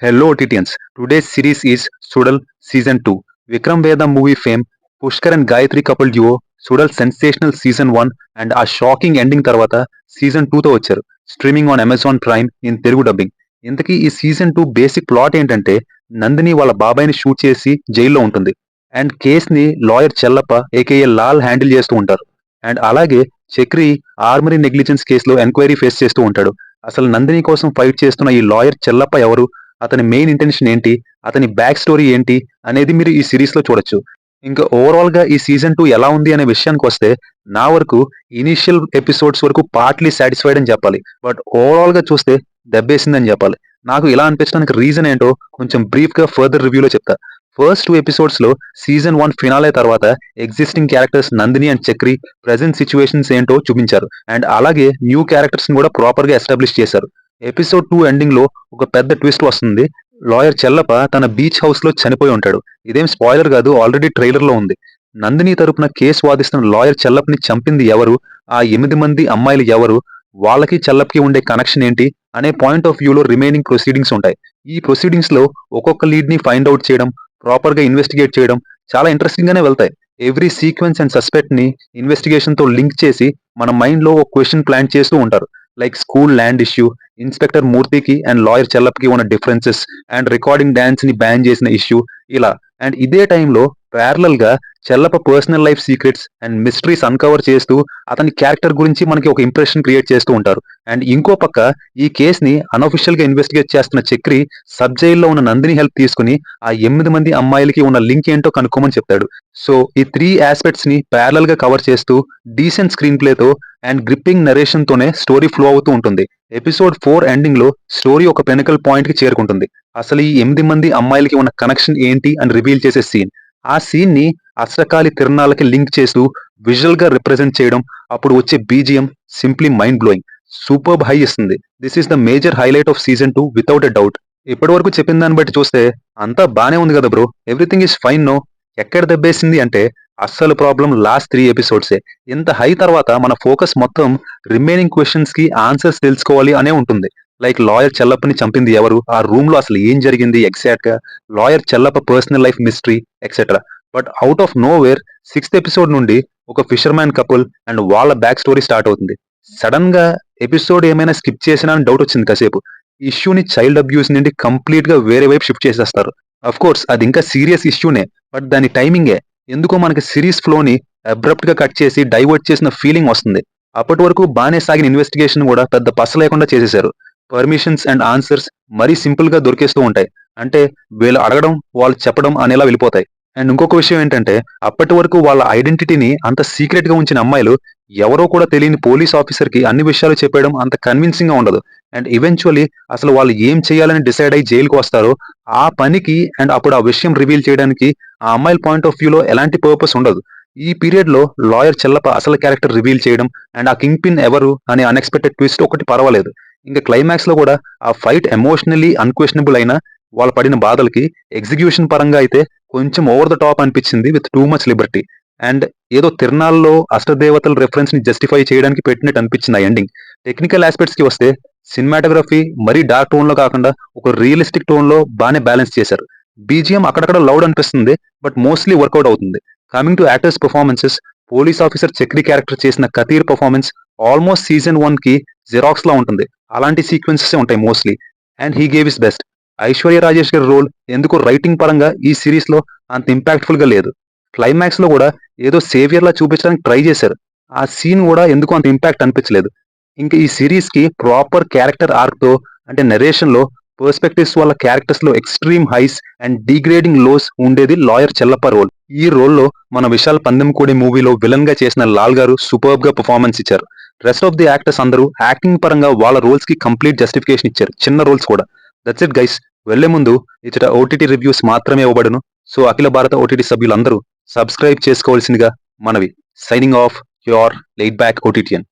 Hello OTTians. Today's series is Sudal Season 2. Vikram Vedha movie fame, Pushkar and Gayatri couple duo, Sudal sensational Season 1 and a shocking ending తర్వాత Season 2తో వచ్చారు. Streaming on Amazon prime in Telugu dubbing. ఇంతకీ ఈ Season 2 basic plot ఏంటంటే నందిని వాళ్ళ బాబాయిని shoot చేసి జైల్లో ఉంటుంది. అండ్ కేస్ని lawyer Chellappa AKA Lal handle చేస్తూ ఉంటారు. అండ్ అలాగే చక్రి ఆర్మరీ నెగ్లిజెన్స్ కేసులో ఎంక్వైరీ ఫేస్ చేస్తూ ఉంటాడు. అసలు నందిని కోసం ఫైట్ చేస్తున్న ఈ లాయర్ చెల్లప్ప ఎవరు, అతని మెయిన్ ఇంటెన్షన్ ఏంటి, అతని బ్యాక్ స్టోరీ ఏంటి అనేది మీరు ఈ సిరీస్ లో చూడొచ్చు. ఇంకా ఓవరాల్ గా ఈ సీజన్ 2 ఎలా ఉంది అనే విషయానికి వస్తే నా వరకు ఇనిషియల్ ఎపిసోడ్స్ వరకు పార్ట్లీ సాటిస్ఫైడ్ అని చెప్పాలి. బట్ ఓవరాల్ గా చూస్తే దెబ్బేసిందని చెప్పాలి. నాకు ఇలా అనిపించడానికి రీజన్ ఏంటో కొంచెం బ్రీఫ్ గా ఫర్దర్ రివ్యూలో చెప్తా. ఫస్ట్ 2 ఎపిసోడ్స్ లో సీజన్ 1 ఫినాలే తర్వాత existing characters Nandini and Chakri present situations ఏంటో చూపించారు. అండ్ అలాగే న్యూ క్యారెక్టర్స్ ని కూడా ప్రాపర్ గా ఎస్టాబ్లిష్ చేశారు. ఎపిసోడ్ 2 ఎండింగ్ లో ఒక పెద్ద ట్విస్ట్ వస్తుంది. లాయర్ చెల్లప్ప తన బీచ్ హౌస్ లో చనిపోయి ఉంటాడు. ఇదేం స్పాయిలర్ కాదు, ఆల్రెడీ ట్రైలర్ లో ఉంది. నందిని తరపున కేసు వాదిస్తున్న లాయర్ చెల్లప్పని చంపింది ఎవరు, ఆ 8 మంది అమ్మాయిలు ఎవరు, వాళ్ళకి చెల్లప్పకి ఉండే కనెక్షన్ ఏంటి అనే పాయింట్ ఆఫ్ వ్యూలో రిమైనింగ్ ప్రొసీడింగ్స్ ఉంటాయి. ఈ ప్రొసీడింగ్స్ లో ఒక్కొక్క లీడ్ ని ఫైండ్ అవుట్ చేయడం, ప్రాపర్ గా ఇన్వెస్టిగేట్ చేయడం చాలా ఇంట్రెస్టింగ్ గానే వెళ్తాయి. ఎవ్రీ సీక్వెన్స్ అండ్ సస్పెక్ట్ ని ఇన్వెస్టిగేషన్ తో లింక్ చేసి మన మైండ్ లో ఒక క్వశ్చన్ ప్లాన్ చేస్తూ ఉంటారు. Like school land issue, inspector మూర్తికి అండ్ లాయర్ చెల్లప్కి ఉన్న డిఫరెన్సెస్, అండ్ రికార్డింగ్ డాన్స్ ని బ్యాన్ చేసిన ఇష్యూ ఇలా. అండ్ ఇదే టైంలో ప్యారలల్ గా Chellappa personal life secrets and mysteries uncover చేస్తూ అతని క్యారెక్టర్ గురించి మనకి ఒక ఇంప్రెషన్ క్రియేట్ చేస్తూ ఉంటారు. అండ్ ఇంకో పక్క ఈ కేస్ ని అనఫిషియల్ గా ఇన్వెస్టిగేట్ చేస్తున్న చక్రి సబ్ జైల్లో ఉన్న నందిని హెల్ప్ తీసుకుని ఆ 8 మంది అమ్మాయిలకి ఉన్న లింక్ ఏంటో కనుక్కోమని చెప్తాడు. సో ఈ 3 ఆస్పెక్ట్స్ ని ప్యారలల్ గా కవర్ చేస్తూ డీసెంట్ స్క్రీన్ ప్లేతో అండ్ గ్రిప్పింగ్ నరేషన్ తోనే స్టోరీ ఫ్లో అవుతూ ఉంటుంది. ఎపిసోడ్ 4 ఎండింగ్ లో స్టోరీ ఒక పెనికల్ పాయింట్ కి చేరుకుంటుంది. అసలు ఈ 8 మంది అమ్మాయిలకి ఉన్న కనెక్షన్ ఏంటి అని రివీల్ చేసే సీన్. ఆ సీన్ ని అష్టకాలి తిరణాలకి లింక్ చేస్తూ విజువల్ గా రిప్రజెంట్ చేయడం, అప్పుడు వచ్చే BGM simply mind blowing, superb high ఇస్తుంది. This is the major highlight of season 2 without a doubt. ఇప్పటి వరకు చెప్పిన దాన్ని బట్టి చూస్తే అంతా బానే ఉంది కదా bro, everything is fine no. ఎక్కడ దెబ్బేసింది అంటే అస్సలు ప్రాబ్లం లాస్ట్ 3 ఎపిసోడ్సే. ఇంత హై తర్వాత మన ఫోకస్ మొత్తం రిమైనింగ్ క్వశ్చన్స్ కి ఆన్సర్స్ తెలుసుకోవాలి అనే ఉంటుంది. లైక్ లాయర్ చెల్లప్పని చంపింది ఎవరు, ఆ రూమ్ లో అసలు ఏం జరిగింది ఎగ్జాక్ట్ గా, lawyer Chellappa personal life mystery etcetera. But out of know where 6th episode నుండి ఒక ఫిషర్మ్యాన్ కపుల్ అండ్ వాళ్ళ బ్యాక్ స్టోరీ స్టార్ట్ అవుతుంది. సడన్ గా ఎపిసోడ్ ఏమైనా స్కిప్ చేసినా అని డౌట్ వచ్చింది కాసేపు. ఇష్యూని చైల్డ్ అబ్యూస్ నుండి కంప్లీట్ గా వేరే వైపు షిఫ్ట్ చేసేస్తారు. అఫ్ కోర్స్ అది ఇంకా సీరియస్ ఇష్యూనే, బట్ దాని టైమింగే ఎందుకో మనకి సిరీస్ ఫ్లోని అబ్రప్ట్ గా కట్ చేసి డైవర్ట్ చేసిన ఫీలింగ్ వస్తుంది. అప్పటి వరకు బానే సాగిన ఇన్వెస్టిగేషన్ కూడా పెద్ద పస లేకుండా చేసేశారు. పర్మిషన్స్ అండ్ ఆన్సర్స్ మరీ సింపుల్ గా దొరికేస్తూ ఉంటాయి. అంటే వీళ్ళు అడగడం వాళ్ళు చెప్పడం అనేలా వెళ్ళిపోతాయి. అండ్ ఇంకొక విషయం ఏంటంటే అప్పటి వరకు వాళ్ళ ఐడెంటిటీని అంత సీక్రెట్ గా ఉంచిన అమ్మాయిలు ఎవరో కూడా తెలియని పోలీస్ ఆఫీసర్ కి అన్ని విషయాలు చెప్పడం అంత కన్విన్సింగ్ గా ఉండదు. అండ్ ఈవెన్చువల్లీ అసలు వాళ్ళు ఏం చేయాలని డిసైడ్ అయ్యి జైలుకు వస్తారో ఆ పనికి అండ్ అప్పుడు ఆ విషయం రివీల్ చేయడానికి ఆ అమ్మాయిల పాయింట్ ఆఫ్ వ్యూలో ఎలాంటి పర్పస్ ఉండదు. ఈ పీరియడ్ లో లాయర్ చెల్లప్ప అసలు క్యారెక్టర్ రివీల్ చేయడం అండ్ ఆ కింగ్ పిన్ ఎవరు అనే అన్ఎక్స్పెక్టెడ్ ట్విస్ట్ ఒకటి పర్వాలేదు. ఇంకా క్లైమాక్స్ లో కూడా ఆ ఫైట్ ఎమోషనల్లీ అన్క్వశ్చనబుల్ అయినా వాళ్ళు పడిన బాధలకి ఎగ్జిక్యూషన్ పరంగా అయితే కొంచెం ఓవర్ ద టాప్ అనిపించింది with too much Liberty. And ఏదో తిరునాళ్ళలో అష్టదేవతల రెఫరెన్స్ ని జస్టిఫై చేయడానికి పెట్టినట్టు అనిపించింది ఆ ఎండింగ్. టెక్నికల్ ఆస్పెక్ట్స్ కి వస్తే సినిమాటోగ్రఫీ మరీ డార్క్ టోన్ లో కాకుండా ఒక రియలిస్టిక్ టోన్ లో బాగానే బ్యాలెన్స్ చేశారు. బీజిఎం అక్కడక్కడ లౌడ్ అనిపిస్తుంది, బట్ మోస్ట్లీ వర్కౌట్ అవుతుంది. Coming to actors performances, police officer Chakri character చేసిన కతీర్ పర్ఫార్మెన్స్ ఆల్మోస్ట్ సీజన్ 1 కి జిరాక్స్ లా ఉంటుంది. అలాంటి సీక్వెన్సెస్ ఉంటాయి mostly. And he gave is best. Aishwarya Rajesh గారి రోల్ ఎందుకో రైటింగ్ పరంగా ఈ సిరీస్ లో అంత ఇంపాక్ట్ఫుల్ గా లేదు. క్లైమాక్స్ లో కూడా ఏదో సేవియర్ లా చూపించడానికి ట్రై చేశారు. ఆ సీన్ కూడా ఎందుకో అంత ఇంపాక్ట్ అనిపించలేదు. ఇంకా ఈ సిరీస్ కి ప్రాపర్ క్యారెక్టర్ ఆర్క్ తో, అంటే నెరేషన్ లో పర్స్పెక్టివ్స్ వల్ల క్యారెక్టర్స్ లో extreme highs and degrading lows ఉండేది లాయర్ చెల్లప్ప రోల్. ఈ రోల్లో మన విశాల్ పందెంకోడి మూవీలో విలన్ గా చేసిన లాల్ గారు సూపర్బ్ గా పర్ఫార్మెన్స్ ఇచ్చారు. రెస్ట్ ఆఫ్ ది యాక్టర్స్ అందరూ యాక్టింగ్ పరంగా వాళ్ళ రోల్స్ కి కంప్లీట్ జస్టిఫికేషన్ ఇచ్చారు, చిన్న రోల్స్ కూడా. That's it guys. వెళ్లే ముందు ఇచ్చట ఓటీటీ రివ్యూస్ మాత్రమే ఇవ్వబడును. సో అఖిల భారత ఓటీటీ సభ్యులందరూ సబ్స్క్రైబ్ చేసుకోవాల్సిందిగా మనవి. Signing off your laid back ఓటీటీఎన్.